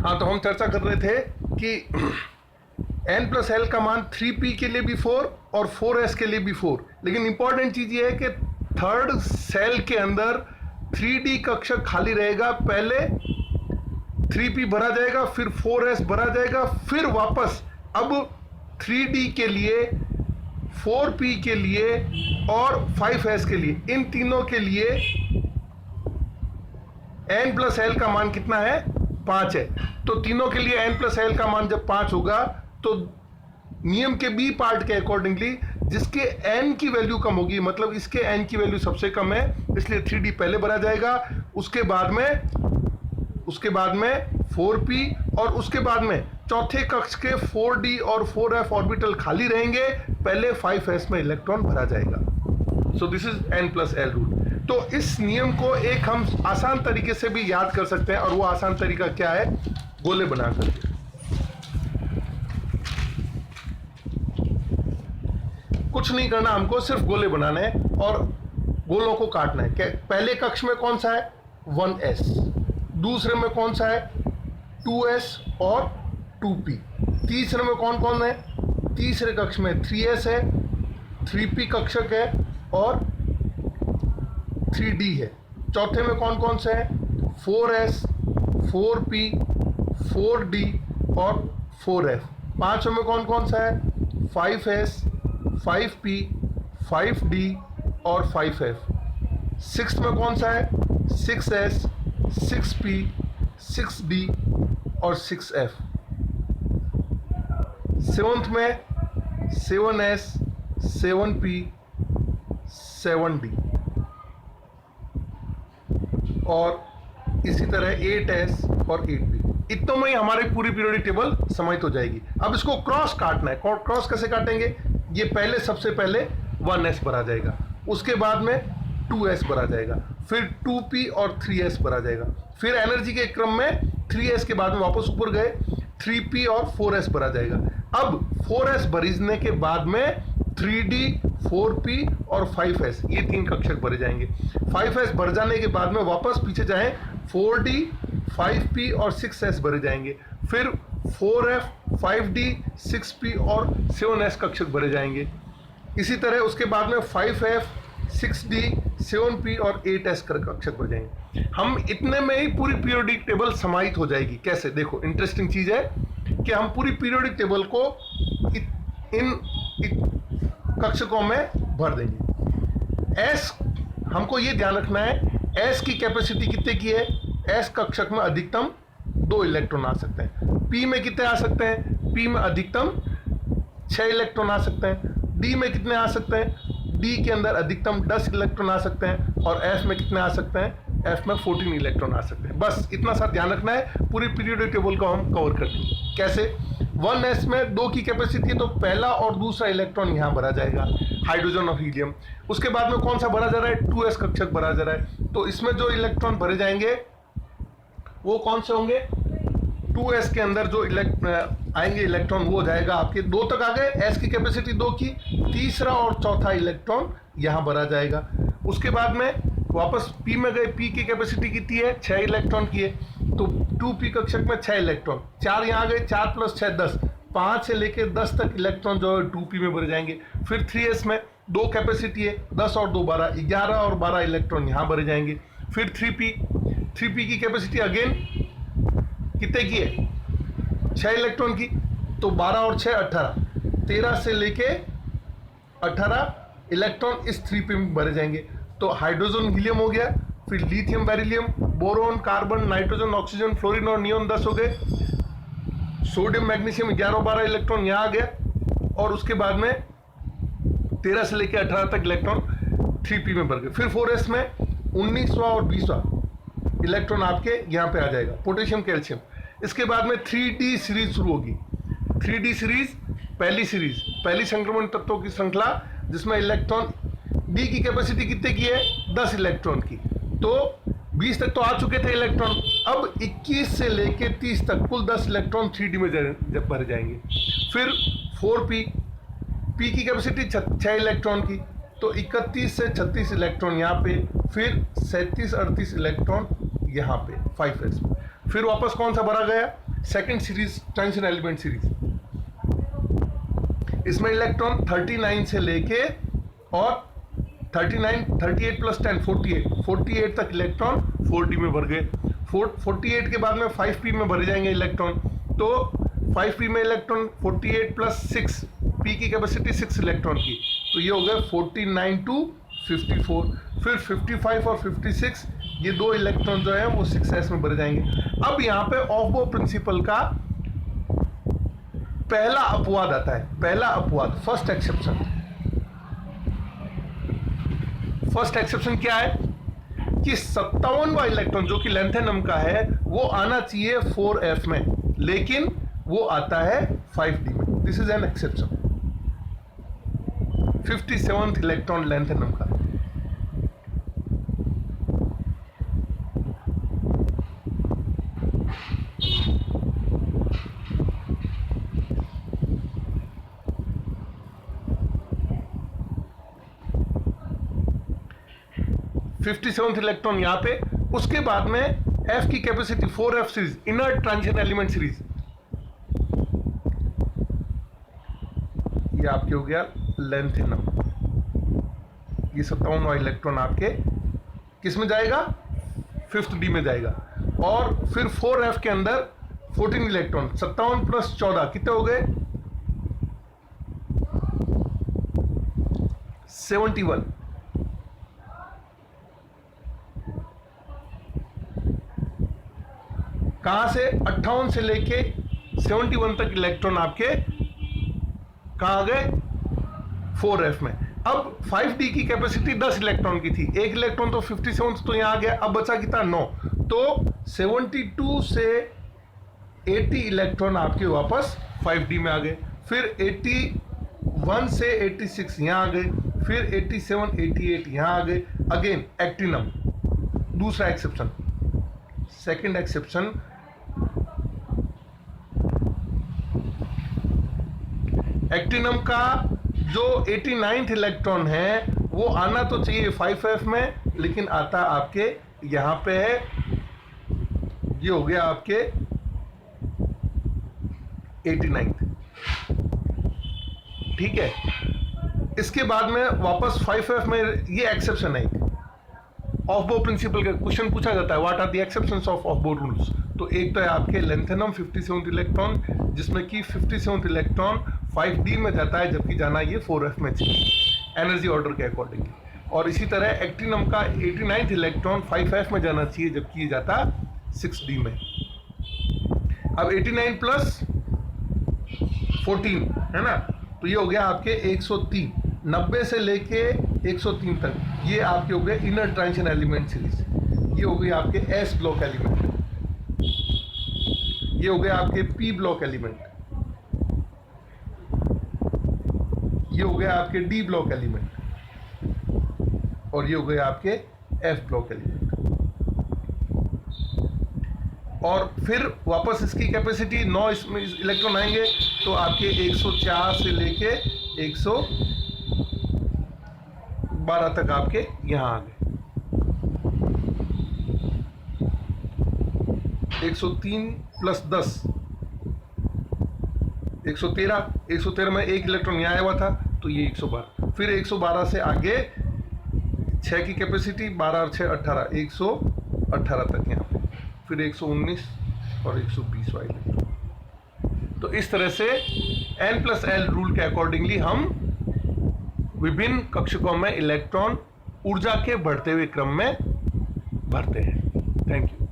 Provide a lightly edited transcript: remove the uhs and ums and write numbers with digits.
हाँ, तो हम चर्चा कर रहे थे कि n प्लस एल का मान 3p के लिए भी 4 और 4s के लिए भी 4, लेकिन इंपॉर्टेंट चीज ये है कि थर्ड सेल के अंदर 3d कक्षक खाली रहेगा। पहले 3p भरा जाएगा, फिर 4s भरा जाएगा, फिर वापस अब 3d के लिए, 4p के लिए और 5s के लिए, इन तीनों के लिए n प्लस एल का मान कितना है? 5 है। तो तीनों के लिए n प्लस एल का मान जब 5 होगा तो नियम के बी पार्ट के अकॉर्डिंगली जिसके n की वैल्यू कम होगी, मतलब इसके n की वैल्यू सबसे कम है, इसलिए 3d पहले भरा जाएगा, उसके बाद में 4p और उसके बाद में चौथे कक्ष के 4d और 4f ऑर्बिटल खाली रहेंगे, पहले 5s में इलेक्ट्रॉन भरा जाएगा। So this is n plus L rule. तो इस नियम को एक हम आसान तरीके से भी याद कर सकते हैं, और वो आसान तरीका क्या है? गोले बना करके। कुछ नहीं करना, हमको सिर्फ गोले बनाने हैं और गोलों को काटना है। पहले कक्ष में कौन सा है? 1s, दूसरे में कौन सा है? 2s और 2p, तीसरे में कौन कौन है? तीसरे कक्ष में 3s है, 3p कक्षक है और 3d है। चौथे में कौन कौन से है? 4s, 4p, 4d और 4f। पांचवें में कौन कौन सा है? 5s, 5p, 5d और 5f। सिक्स्थ में कौन सा है? 6s, 6p, 6d और 6f। सेवंथ में 7s, 7p, 7d और इसी तरह 8s और 8p। इतनों में ही हमारी पूरी पीरियोडिक टेबल समाहित हो जाएगी। अब इसको क्रॉस काटना है। क्रॉस कैसे काटेंगे? ये पहले सबसे पहले 1s भरा जाएगा, उसके बाद में 2s भरा जाएगा, फिर 2p और 3s भरा जाएगा, फिर एनर्जी के क्रम में 3s के बाद में वापस ऊपर गए 3p और 4s भरा जाएगा। अब 4s भरने के बाद में 3d, 4p और 5s, ये तीन कक्षक भरे जाएंगे। 5s भर जाने के बाद में वापस पीछे जाएं, 4d, 5p और 6s भरे जाएंगे, फिर 4f, 5d, 6p और 7s कक्षक भरे जाएंगे। इसी तरह उसके बाद में 5f, 6d, 7p और 8s कक्षक भर जाएंगे। हम इतने में ही पूरी पीरियोडिक टेबल समाहित हो जाएगी। कैसे? देखो, इंटरेस्टिंग चीज है कि हम पूरी पीरियोडिक टेबल को इन कक्षकों में भर देंगे। s, हमको ये ध्यान रखना है, s की कैपेसिटी कितने की है? s कक्षक में अधिकतम 2 इलेक्ट्रॉन आ सकते हैं। p में कितने आ सकते हैं? p में अधिकतम 6 इलेक्ट्रॉन आ सकते हैं। d में कितने आ सकते हैं? d के अंदर अधिकतम 10 इलेक्ट्रॉन आ सकते हैं। और f में कितने आ सकते हैं? f में 14 इलेक्ट्रॉन आ सकते हैं। बस इतना सा ध्यान रखना है, पूरी पीरियोडिक टेबल को हम कवर कर देंगे। कैसे? 1s में 2 की कैपेसिटी है, तो पहला और दूसरा इलेक्ट्रॉन यहाँ भरा जाएगा, हाइड्रोजन और हीलियम। उसके बाद में कौन सा भरा जा रहा है? 2s कक्षक भरा जा रहा है। तो इसमें जो इलेक्ट्रॉन भरे जाएंगे वो कौन से होंगे? 2s के अंदर जो आएंगे इलेक्ट्रॉन वो हो जाएगा आपके 2 तक आ गए, s की कैपेसिटी 2 की, तीसरा और चौथा इलेक्ट्रॉन यहाँ भरा जाएगा। उसके बाद में वापस p में गए, p की कैपेसिटी कितनी है? 6 इलेक्ट्रॉन की है, तो 2p कक्षक में 6 इलेक्ट्रॉन, 4 यहाँ गए, 4 + 6 10, 5 से लेके 10 तक इलेक्ट्रॉन जो है 2p में भरे जाएंगे। फिर 3s में 2 कैपेसिटी है, 10 और 2 12, 11 और 12 इलेक्ट्रॉन यहाँ भरे जाएंगे। फिर 3p की कैपेसिटी अगेन कितने की है? 6 इलेक्ट्रॉन की, तो 12 और 6 18, 13 से लेके 18 इलेक्ट्रॉन इस 3p में भरे जाएंगे। तो हाइड्रोजन हीलियम हो गया, फिर lithium beryllium, boron, carbon, nitrogen, oxygen, fluorine और नियोन 10 हो गए। सोडियम मैग्नीशियम 11 और 12 इलेक्ट्रॉन यहाँ आ गया, और उसके बाद में 13 से लेकर 18 तक इलेक्ट्रॉन 3p में भर गए। फिर 4s में 19वां और 20वां इलेक्ट्रॉन आपके यहाँ पे आ जाएगा, पोटेशियम, कैल्शियम। इसके बाद में 3d सीरीज शुरू होगी। 3d सीरीज पहली संक्रमण तत्वों की श्रृंखला, जिसमें इलेक्ट्रॉन d की कैपेसिटी कितने की है? 10 इलेक्ट्रॉन की। तो 20 तक तो आ चुके थे इलेक्ट्रॉन, अब 21 से लेके 30 तक कुल 10 इलेक्ट्रॉन 3d में जब भरे जाएंगे। फिर 4p, p की कैपेसिटी 6 इलेक्ट्रॉन की, तो 31 से 36 इलेक्ट्रॉन यहाँ पे, फिर 37 38 इलेक्ट्रॉन यहाँ पे 5s में। फिर वापस कौन सा भरा गया? Second series transition element series, इसमें इलेक्ट्रॉन 39 से लेके और 39, 38 प्लस 10 48 तक इलेक्ट्रॉन 4d में भर गए। 48 के बाद में 5p में भरे जाएंगे इलेक्ट्रॉन, तो 5p में इलेक्ट्रॉन 48 प्लस 6, p की कैपेसिटी 6 इलेक्ट्रॉन की, तो ये हो गया 49 टू 54। फिर 55 और 56 ये दो इलेक्ट्रॉन जो है वो 6s में भरे जाएंगे। अब यहाँ पे ऑफ बोर प्रिंसिपल का पहला अपवाद आता है, पहला अपवाद, फर्स्ट एक्सेप्शन। फर्स्ट एक्सेप्शन क्या है कि 57वां इलेक्ट्रॉन जो कि लेंथेनम का है वो आना चाहिए 4f में, लेकिन वो आता है 5d में। This is an exception. 57th electron lanthanum का। इलेक्ट्रॉन यहां पे, उसके बाद में f की capacity 4f series, inert transition element series, ये आपके हो गया लेंथेनम। ये 57वां इलेक्ट्रॉन आपके किस में जाएगा, 5th d में जाएगा। और फिर 4f के अंदर 14 इलेक्ट्रॉन, 57 प्लस 14 कितने हो गए, 71। कहां से, 58 से लेके 71 तक इलेक्ट्रॉन आपके कहां आ गए, 4f में। अब 5d की कैपेसिटी 10 इलेक्ट्रॉन की थी, एक इलेक्ट्रॉन तो 57 तो यहां आ गया, अब बचा कितना, 9। तो 72 से 80 इलेक्ट्रॉन आपके वापस 5d में आ गए। फिर 81 से 86 यहां आ गए, फिर 87 88 यहां आ गए। अगेन एक्टिनम, दूसरा एक्सेप्शन। सेकंड एक्सेप्शन, एक्टिनम का जो 89th इलेक्ट्रॉन है वो आना तो चाहिए 5f में, लेकिन आता आपके यहां पे है, ये हो गया आपके 89th। ठीक है, इसके बाद में वापस 5f में, ये एक्सेप्शन है। ऑफ बोर प्रिंसिपल का क्वेश्चन पूछा जाता है, what are the exceptions of bore rules. तो एक तो है आपके लेंथेनम 57th इलेक्ट्रॉन, जिसमें कि 57th इलेक्ट्रॉन 5d में जाता है, जबकि जाना ये 4f में चाहिए एनर्जी ऑर्डर के अकॉर्डिंग। और इसी तरह एक्टिनम का 89th इलेक्ट्रॉन 5f में जाना चाहिए, जबकि ये जाता 6d में। अब 89 प्लस 14 है ना, तो ये हो गया आपके 103। 90 से लेके 103 तक ये आपके हो गए इनर ट्रांजिशन एलिमेंट सीरीज। ये हो गई आपके s ब्लॉक एलिमेंट, ये हो गए आपके p ब्लॉक एलिमेंट, ये हो गया आपके d ब्लॉक एलिमेंट, और ये हो गए आपके f ब्लॉक एलिमेंट। और फिर वापस इसकी कैपेसिटी 9 इसमें इलेक्ट्रॉन आएंगे, तो आपके 104 से लेके 112 तक आपके यहां आ गए। 103 प्लस 10 113 में एक इलेक्ट्रॉन यहाँ आया हुआ था, तो ये 112। फिर 112 से आगे 6 की कैपेसिटी, 12 और 6 18, 118 तक यहाँ पे, फिर 119 और 120 वाले। तो इस तरह से n+l रूल के अकॉर्डिंगली हम विभिन्न कक्षकों में इलेक्ट्रॉन ऊर्जा के बढ़ते हुए क्रम में भरते हैं। Thank you.